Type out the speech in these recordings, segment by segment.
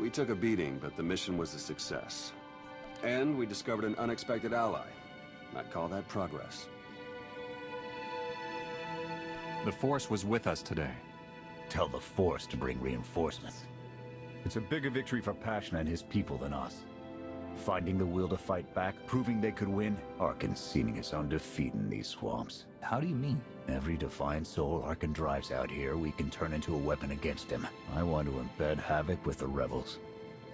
We took a beating, but the mission was a success. And we discovered an unexpected ally. I'd call that progress. The Force was with us today. Tell the Force to bring reinforcements. It's a bigger victory for Passion and his people than us. Finding the will to fight back, proving they could win, Arkin sealing his own defeat in these swamps. How do you mean? Every defiant soul Arkin drives out here, we can turn into a weapon against him. I want to embed Havoc with the rebels.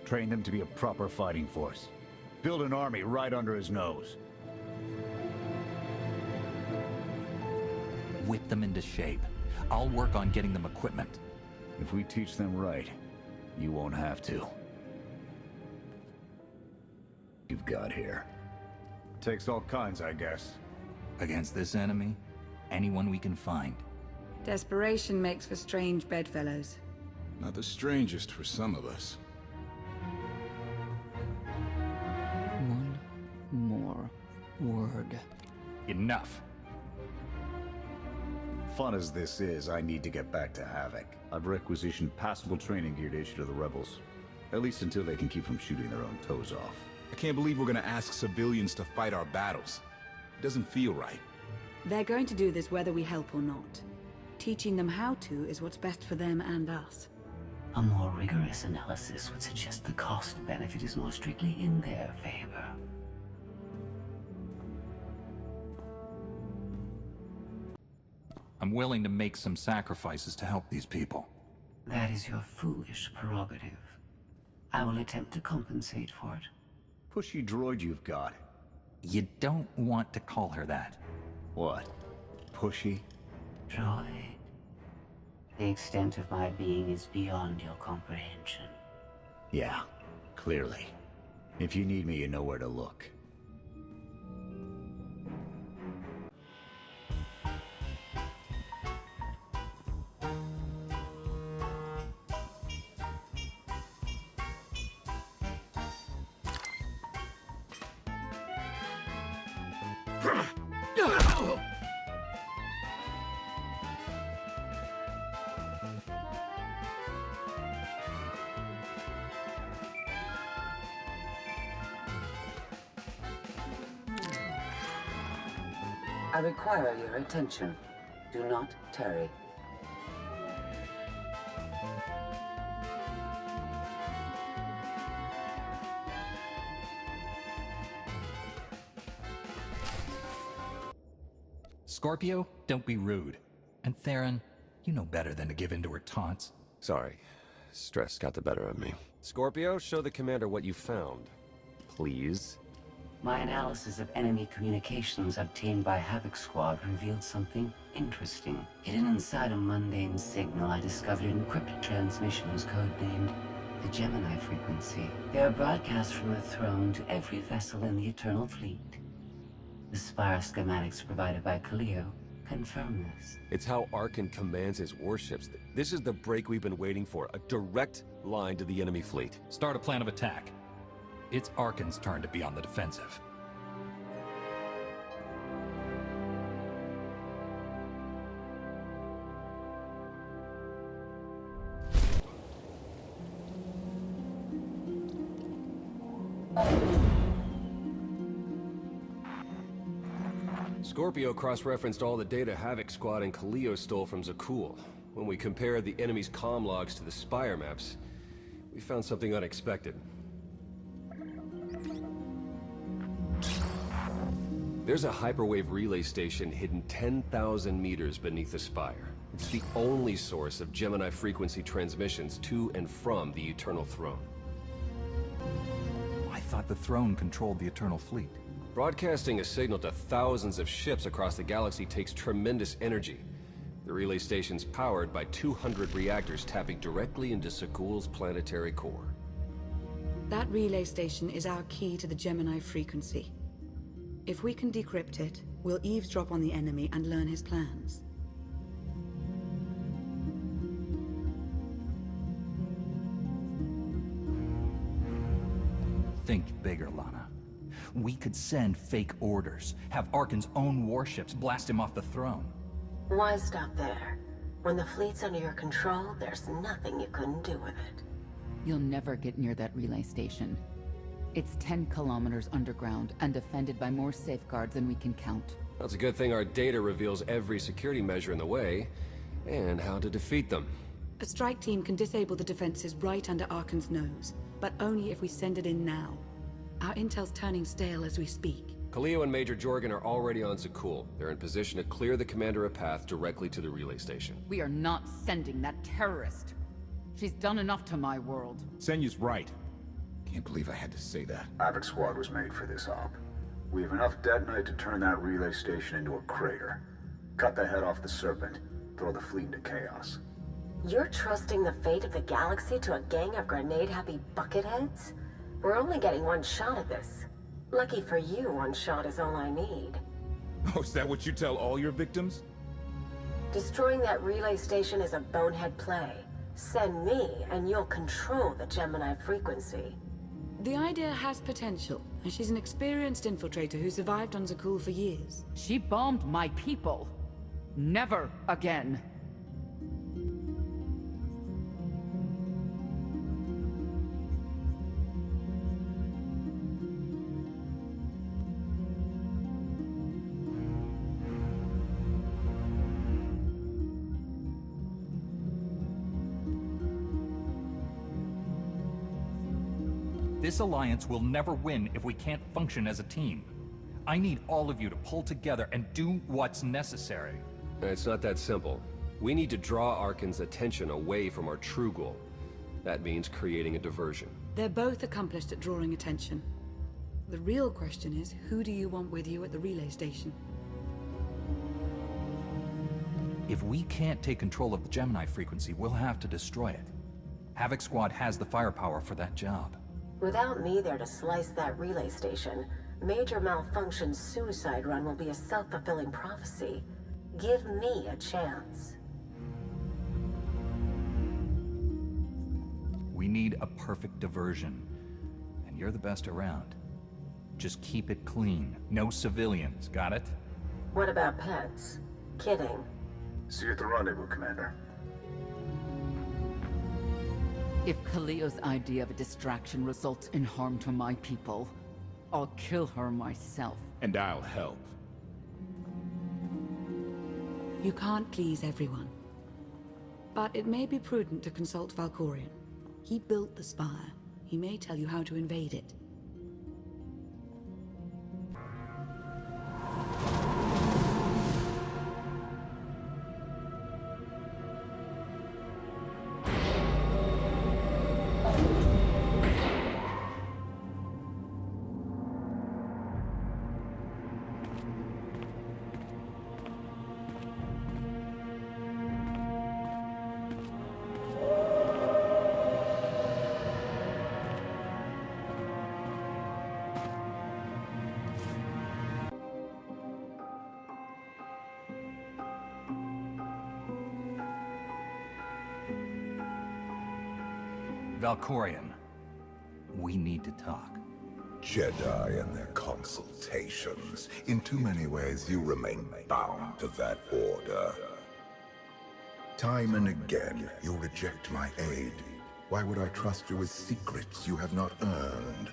Train them to be a proper fighting force. Build an army right under his nose. Whip them into shape. I'll work on getting them equipment. If we teach them right, you won't have to. You've got here. Takes all kinds, I guess. Against this enemy, anyone we can find. Desperation makes for strange bedfellows. Not the strangest for some of us. One more word. Enough. Fun as this is, I need to get back to Havoc. I've requisitioned passable training gear to issue to the rebels. At least until they can keep from shooting their own toes off. I can't believe we're gonna ask civilians to fight our battles. It doesn't feel right. They're going to do this whether we help or not. Teaching them how to is what's best for them and us. A more rigorous analysis would suggest the cost-benefit is more strictly in their favor. I'm willing to make some sacrifices to help these people. That is your foolish prerogative. I will attempt to compensate for it. Pushy droid you've got. You don't want to call her that. What? Pushy? Droid. The extent of my being is beyond your comprehension. Yeah, clearly. If you need me, you know where to look. I require your attention. Do not tarry. Scorpio, don't be rude. And Theron, you know better than to give in to her taunts. Sorry. Stress got the better of me. Scorpio, show the commander what you found. Please. My analysis of enemy communications obtained by Havoc Squad revealed something interesting. Hidden inside a mundane signal, I discovered encrypted transmissions codenamed the Gemini frequency. They are broadcast from the throne to every vessel in the Eternal Fleet. The Spire schematics provided by Kaleo confirm this. It's how Arkin commands his warships. This is the break we've been waiting for. A direct line to the enemy fleet. Start a plan of attack. It's Arkin's turn to be on the defensive. Scorpio cross-referenced all the data Havoc Squad and Kaleo stole from Zakul. When we compared the enemy's comm logs to the Spire maps, we found something unexpected. There's a hyperwave relay station hidden 10,000 meters beneath the Spire. It's the only source of Gemini frequency transmissions to and from the Eternal Throne. I thought the throne controlled the Eternal Fleet. Broadcasting a signal to thousands of ships across the galaxy takes tremendous energy. The relay station's powered by 200 reactors tapping directly into Zakul's planetary core. That relay station is our key to the Gemini frequency. If we can decrypt it, we'll eavesdrop on the enemy and learn his plans. Think bigger, Lana. We could send fake orders, have Arkin's own warships blast him off the throne. Why stop there? When the fleet's under your control, there's nothing you couldn't do with it. You'll never get near that relay station. It's 10 kilometers underground and defended by more safeguards than we can count. Well, it's a good thing our data reveals every security measure in the way, and how to defeat them. A strike team can disable the defenses right under Arkan's nose, but only if we send it in now. Our intel's turning stale as we speak. Khalil and Major Jorgen are already on Zakul. They're in position to clear the commander a path directly to the relay station. We are not sending that terrorist. She's done enough to my world. Senyu's right. Can't believe I had to say that. Havoc Squad was made for this op. We have enough detonite to turn that relay station into a crater. Cut the head off the Serpent. Throw the fleet into chaos. You're trusting the fate of the galaxy to a gang of grenade-happy bucketheads? We're only getting one shot at this. Lucky for you, one shot is all I need. Oh, is that what you tell all your victims? Destroying that relay station is a bonehead play. Send me, and you'll control the Gemini frequency. The idea has potential, and she's an experienced infiltrator who survived on Zakul for years. She bombed my people. Never again. This alliance will never win if we can't function as a team. I need all of you to pull together and do what's necessary. It's not that simple. We need to draw Arkan's attention away from our true goal. That means creating a diversion. They're both accomplished at drawing attention. The real question is, who do you want with you at the relay station? If we can't take control of the Gemini frequency, we'll have to destroy it. Havoc Squad has the firepower for that job. Without me there to slice that relay station, Major Malfunction's suicide run will be a self-fulfilling prophecy. Give me a chance. We need a perfect diversion, and you're the best around. Just keep it clean. No civilians, got it? What about pets? Kidding. See you at the rendezvous, Commander. If Khalil's idea of a distraction results in harm to my people, I'll kill her myself. And I'll help. You can't please everyone. But it may be prudent to consult Valkorion. He built the Spire. He may tell you how to invade it. Valkorion, we need to talk. Jedi and their consultations. In too many ways, you remain bound to that order. Time and again, you reject my aid. Why would I trust you with secrets you have not earned?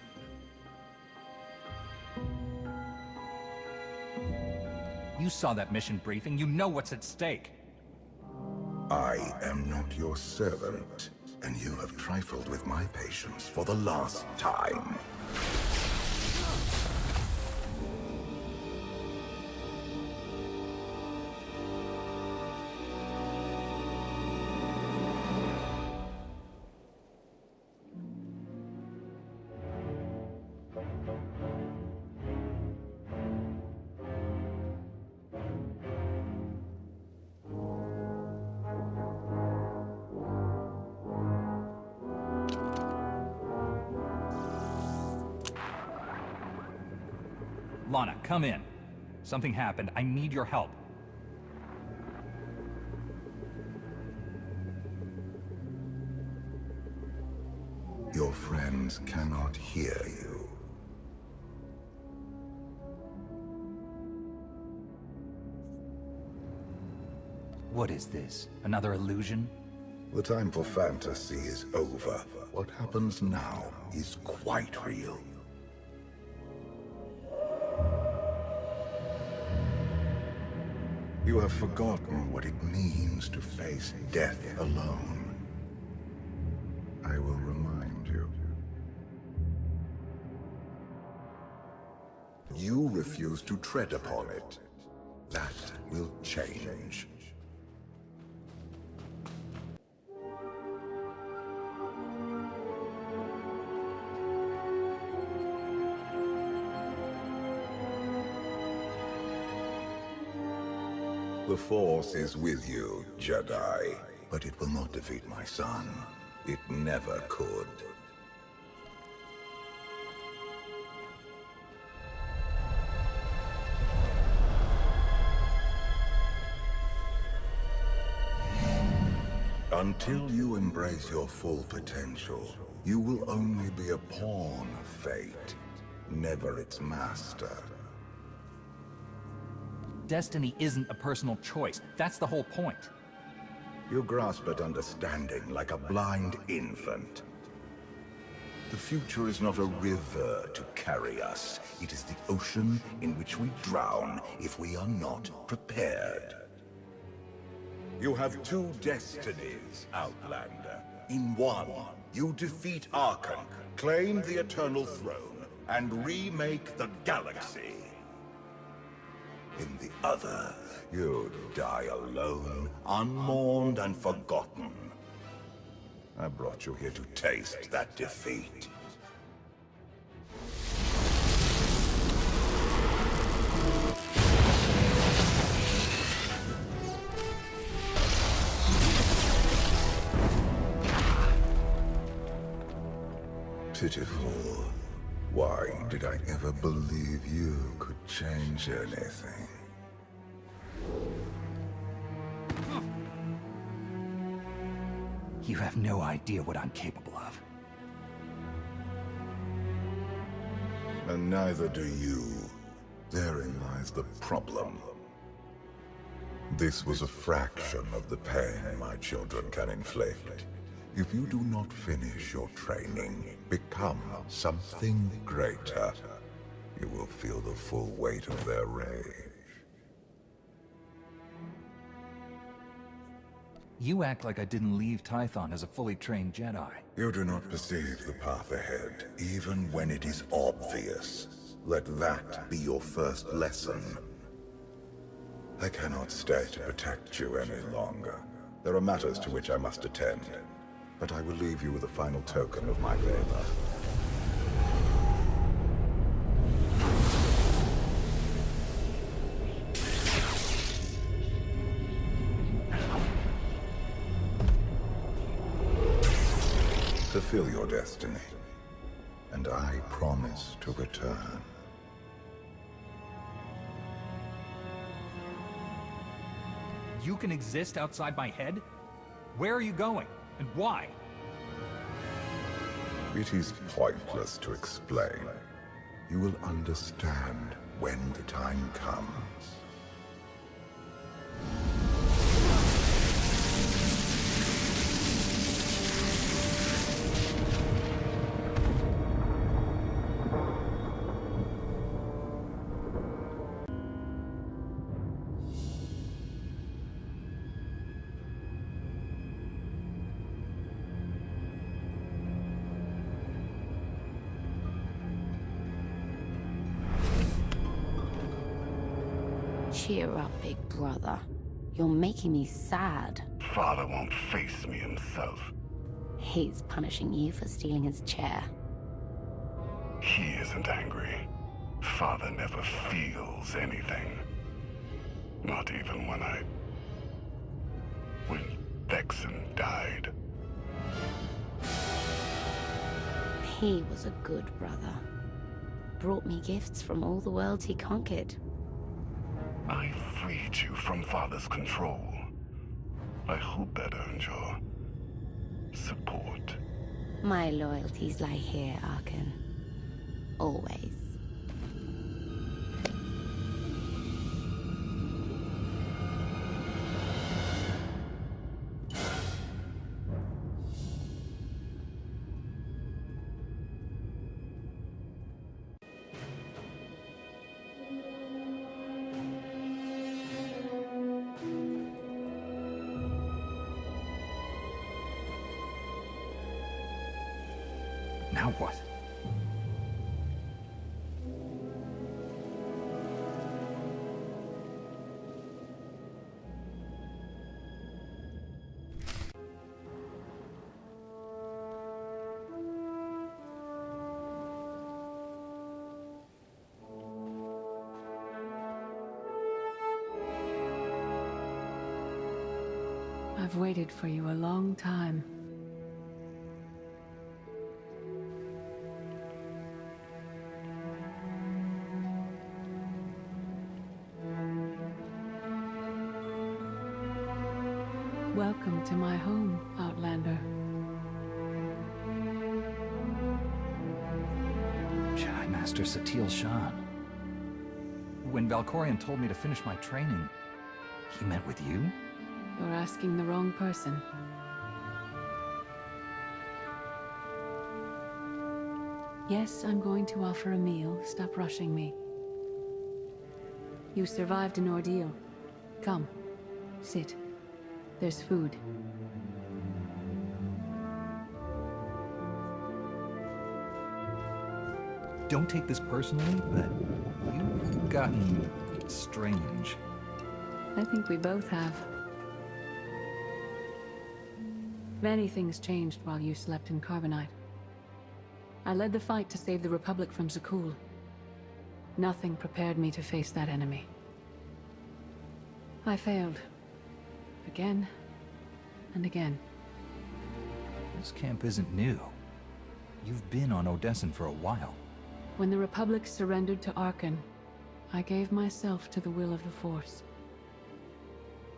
You saw that mission briefing. You know what's at stake. I am not your servant, and you have trifled with my patience for the last time. Lana, come in. Something happened. I need your help. Your friends cannot hear you. What is this? Another illusion? The time for fantasy is over. What happens now is quite real. You have forgotten what it means to face death alone. I will remind you. You refuse to tread upon it. That will change. The Force is with you, Jedi, but it will not defeat my son. It never could. Until you embrace your full potential, you will only be a pawn of fate, never its master. Destiny isn't a personal choice. That's the whole point. You grasp at understanding like a blind infant. The future is not a river to carry us. It is the ocean in which we drown if we are not prepared. You have two destinies, Outlander. In one, you defeat Archon, claim the Eternal Throne, and remake the galaxy. In the other, you die alone, unmourned and forgotten. I brought you here to taste that defeat. Pitiful. Why did I ever believe you could change anything? You have no idea what I'm capable of. And neither do you. Therein lies the problem. This was a fraction of the pain my children can inflict. If you do not finish your training, become something greater, you will feel the full weight of their rage. You act like I didn't leave Tython as a fully trained Jedi. You do not perceive the path ahead, even when it is obvious. Let that be your first lesson. I cannot stay to protect you any longer. There are matters to which I must attend. But I will leave you with a final token of my favor. Fulfill your destiny, and I promise to return. You can exist outside my head? Where are you going? And why? It is pointless to explain. You will understand when the time comes. Cheer up, big brother. You're making me sad. Father won't face me himself. He's punishing you for stealing his chair. He isn't angry. Father never feels anything. Not even when Vexen died. He was a good brother. Brought me gifts from all the worlds he conquered. I freed you from Father's control. I hope that earned your support. My loyalties lie here, Archon. Always. Now what? I've waited for you a long time. Welcome to my home, Outlander. Jedi Master Satil Shan. When Valkorion told me to finish my training, he meant with you? You're asking the wrong person. Yes, I'm going to offer a meal. Stop rushing me. You survived an ordeal. Come, sit. There's food. Don't take this personally, but you've gotten strange. I think we both have. Many things changed while you slept in Carbonite. I led the fight to save the Republic from Zakul. Nothing prepared me to face that enemy. I failed. Again and again. This camp isn't new. You've been on Odessen for a while. When the Republic surrendered to Arkan, I gave myself to the will of the Force.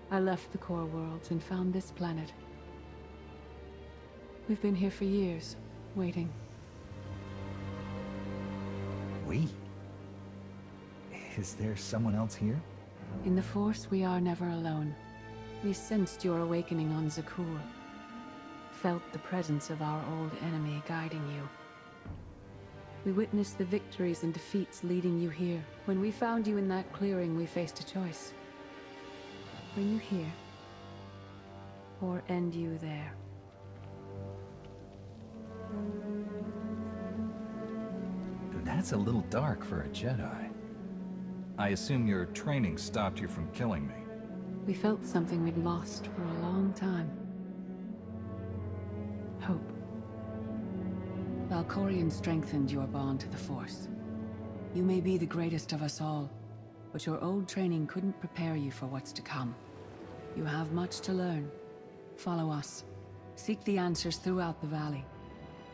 I left the core worlds and found this planet. We've been here for years, waiting. We? Is there someone else here? In the Force, we are never alone. We sensed your awakening on Zakul. Felt the presence of our old enemy guiding you. We witnessed the victories and defeats leading you here. When we found you in that clearing, we faced a choice. Bring you here, or end you there. That's a little dark for a Jedi. I assume your training stopped you from killing me. We felt something we'd lost for a long time. Hope. Valkorion strengthened your bond to the Force. You may be the greatest of us all, but your old training couldn't prepare you for what's to come. You have much to learn. Follow us. Seek the answers throughout the valley.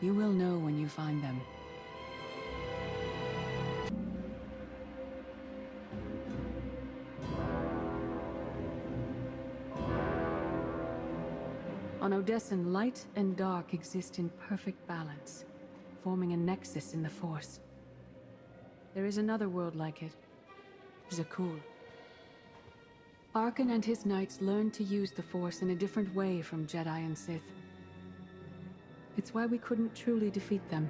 You will know when you find them. On Odessen, light and dark exist in perfect balance, forming a nexus in the Force. There is another world like it, Zakul. Arkan and his knights learned to use the Force in a different way from Jedi and Sith. It's why we couldn't truly defeat them.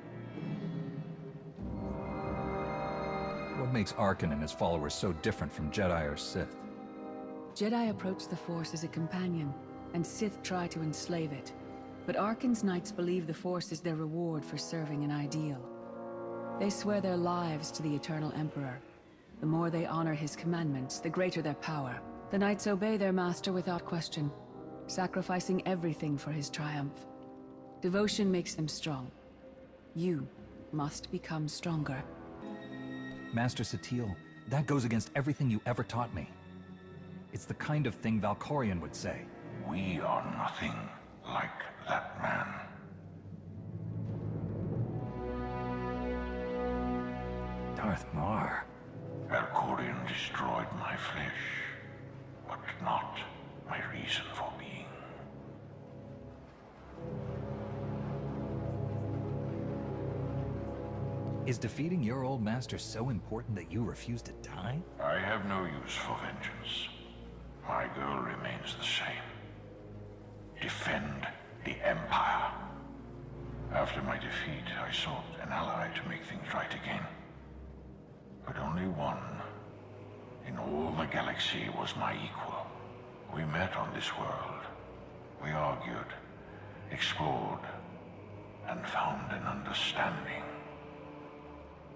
What makes Arkan and his followers so different from Jedi or Sith? Jedi approach the Force as a companion, and Sith try to enslave it. But Arkan's knights believe the Force is their reward for serving an ideal. They swear their lives to the Eternal Emperor. The more they honor his commandments, the greater their power. The knights obey their master without question, sacrificing everything for his triumph. Devotion makes them strong. You must become stronger. Master Satil, that goes against everything you ever taught me. It's the kind of thing Valkorion would say. We are nothing like that man. Darth Mar. Valkorion destroyed my flesh, but not my reason for being. Is defeating your old master so important that you refuse to die? I have no use for vengeance. My goal remains the same. Defend the Empire. After my defeat, I sought an ally to make things right again. But only one in all the galaxy was my equal. We met on this world. We argued, explored, and found an understanding.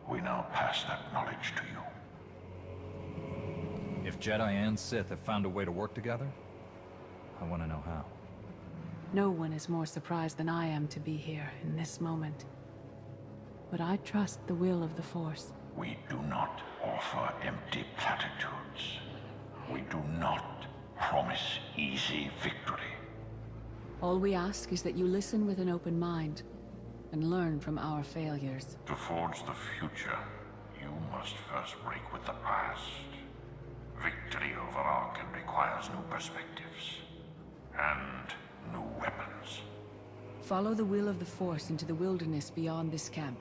We now pass that knowledge to you. If Jedi and Sith have found a way to work together, I want to know how. No one is more surprised than I am to be here in this moment. But I trust the will of the Force. We do not offer empty platitudes. We do not promise easy victory. All we ask is that you listen with an open mind and learn from our failures. To forge the future, you must first break with the past. Victory over Arkan requires new perspectives and new weapons. Follow the will of the Force into the wilderness beyond this camp.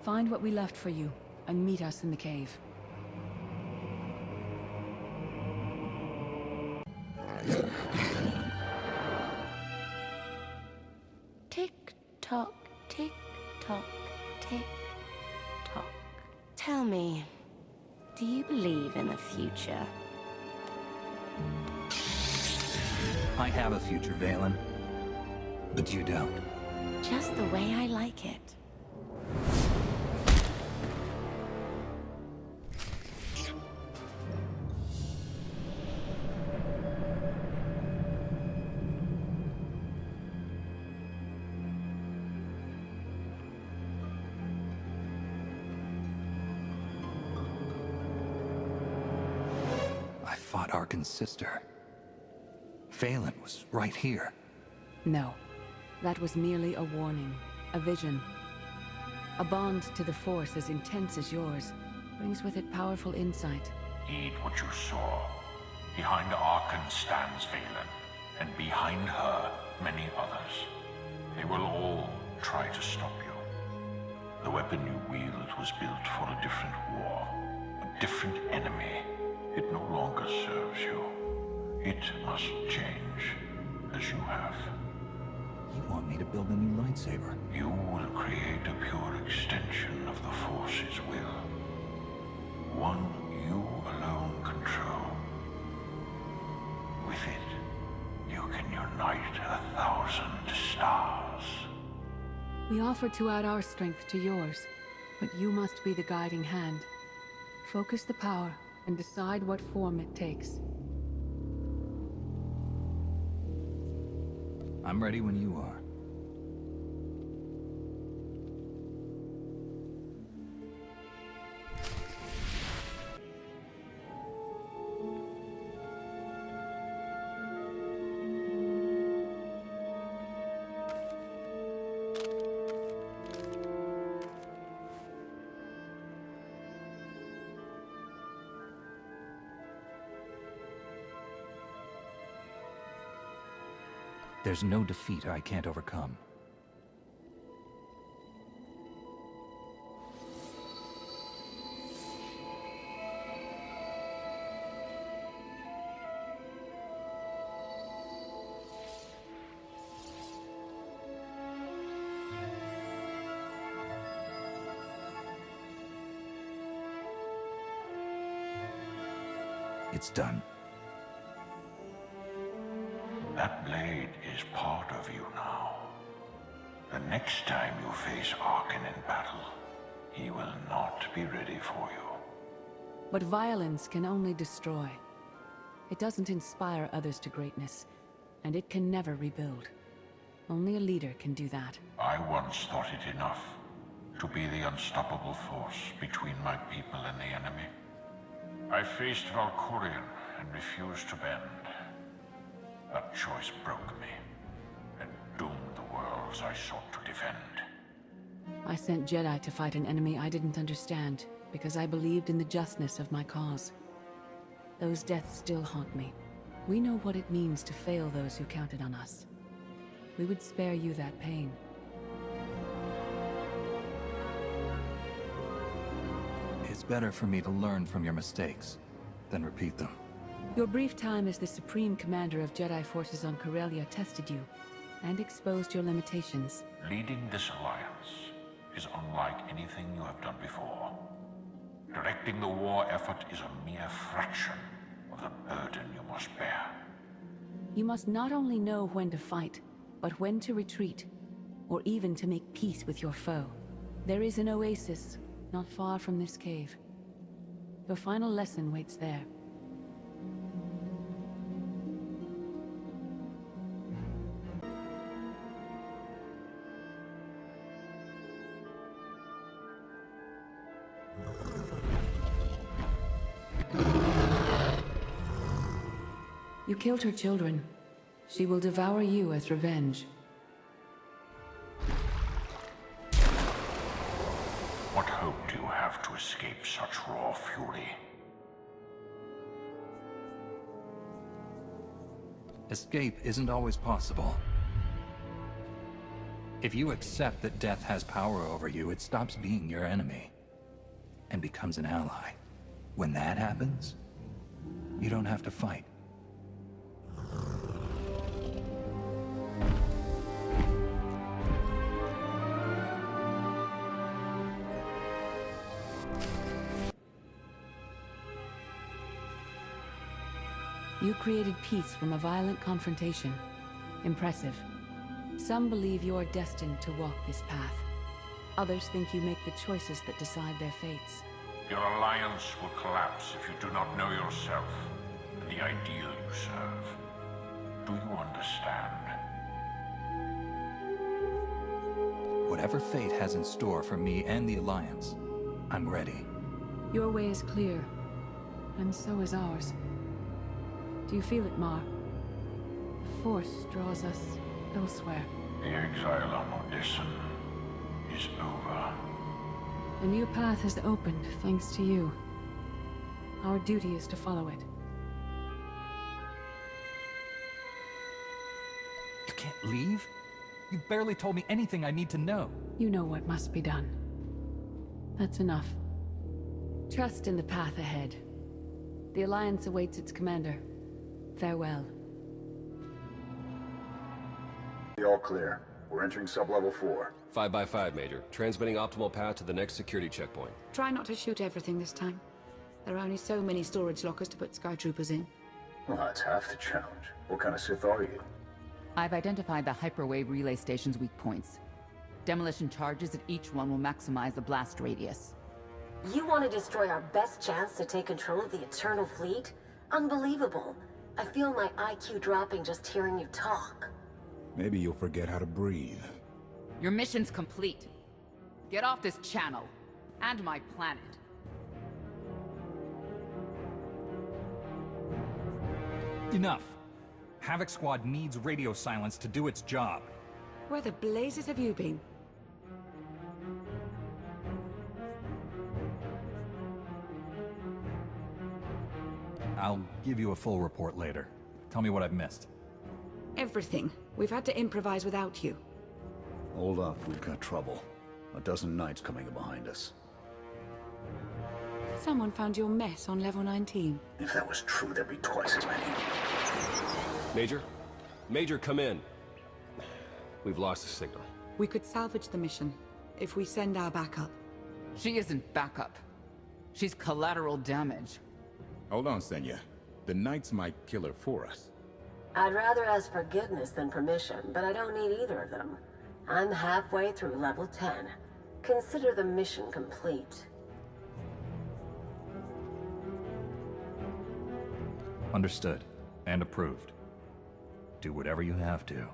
Find what we left for you and meet us in the cave. Tick-tock, tick-tock, tick-tock. Tell me, do you believe in the future? I have a future, Valen. But you don't. Just the way I like it. I fought Arkan's sister. Valen was right here. No. That was merely a warning. A vision. A bond to the Force as intense as yours brings with it powerful insight. Heed what you saw. Behind Arkan stands Valen, and behind her, many others. They will all try to stop you. The weapon you wield was built for a different war, a different enemy. It no longer serves you. It must change, as you have. You want me to build a new lightsaber? You will create a pure extension of the Force's will. One you alone control. With it, you can unite 1,000 stars. We offer to add our strength to yours, but you must be the guiding hand. Focus the power and decide what form it takes. I'm ready when you are. There's no defeat I can't overcome. It's done. That blade is part of you now. The next time you face Arkan in battle, he will not be ready for you. But violence can only destroy. It doesn't inspire others to greatness, and it can never rebuild. Only a leader can do that. I once thought it enough to be the unstoppable force between my people and the enemy. I faced Valkorion and refused to bend. That choice broke me, and doomed the worlds I sought to defend. I sent Jedi to fight an enemy I didn't understand, because I believed in the justness of my cause. Those deaths still haunt me. We know what it means to fail those who counted on us. We would spare you that pain. It's better for me to learn from your mistakes than repeat them. Your brief time as the Supreme Commander of Jedi forces on Corellia tested you, and exposed your limitations. Leading this alliance is unlike anything you have done before. Directing the war effort is a mere fraction of the burden you must bear. You must not only know when to fight, but when to retreat. or even to make peace with your foe. There is an oasis, not far from this cave. Your final lesson waits there. You killed her children. She will devour you as revenge. What hope do you have to escape such raw fury? Escape isn't always possible. If you accept that death has power over you, it stops being your enemy and becomes an ally. When that happens, you don't have to fight. You created peace from a violent confrontation. Impressive. Some believe you are destined to walk this path. Others think you make the choices that decide their fates. Your alliance will collapse if you do not know yourself and the ideal you serve. Do you understand? Whatever fate has in store for me and the Alliance, I'm ready. Your way is clear, and so is ours. Do you feel it, Mar? The Force draws us elsewhere. The exile on Bladesinger is over. A new path has opened, thanks to you. Our duty is to follow it. You can't leave? You've barely told me anything I need to know. You know what must be done. That's enough. Trust in the path ahead. The Alliance awaits its commander. Farewell. All clear. We're entering sub-level 4. 5 by 5, Major. Transmitting optimal path to the next security checkpoint. Try not to shoot everything this time. There are only so many storage lockers to put Sky Troopers in. Well, that's half the challenge. What kind of Sith are you? I've identified the hyperwave relay station's weak points. Demolition charges at each one will maximize the blast radius. You want to destroy our best chance to take control of the Eternal Fleet? Unbelievable. I feel my IQ dropping just hearing you talk. Maybe you'll forget how to breathe. Your mission's complete. Get off this channel. And my planet. Enough. Havoc Squad needs radio silence to do its job. Where the blazes have you been? I'll give you a full report later. Tell me what I've missed. Everything. We've had to improvise without you. Hold up, we've got trouble. A dozen knights coming behind us. Someone found your mess on level 19. If that was true, there'd be twice as many. Major? Major, come in. We've lost the signal. We could salvage the mission if we send our backup. She isn't backup. She's collateral damage. Hold on, Senya. The Knights might kill her for us. I'd rather ask forgiveness than permission, but I don't need either of them. I'm halfway through level 10. Consider the mission complete. Understood. And approved. Do whatever you have to.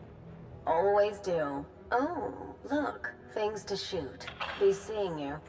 Always do. Oh, look. Things to shoot. Be seeing you.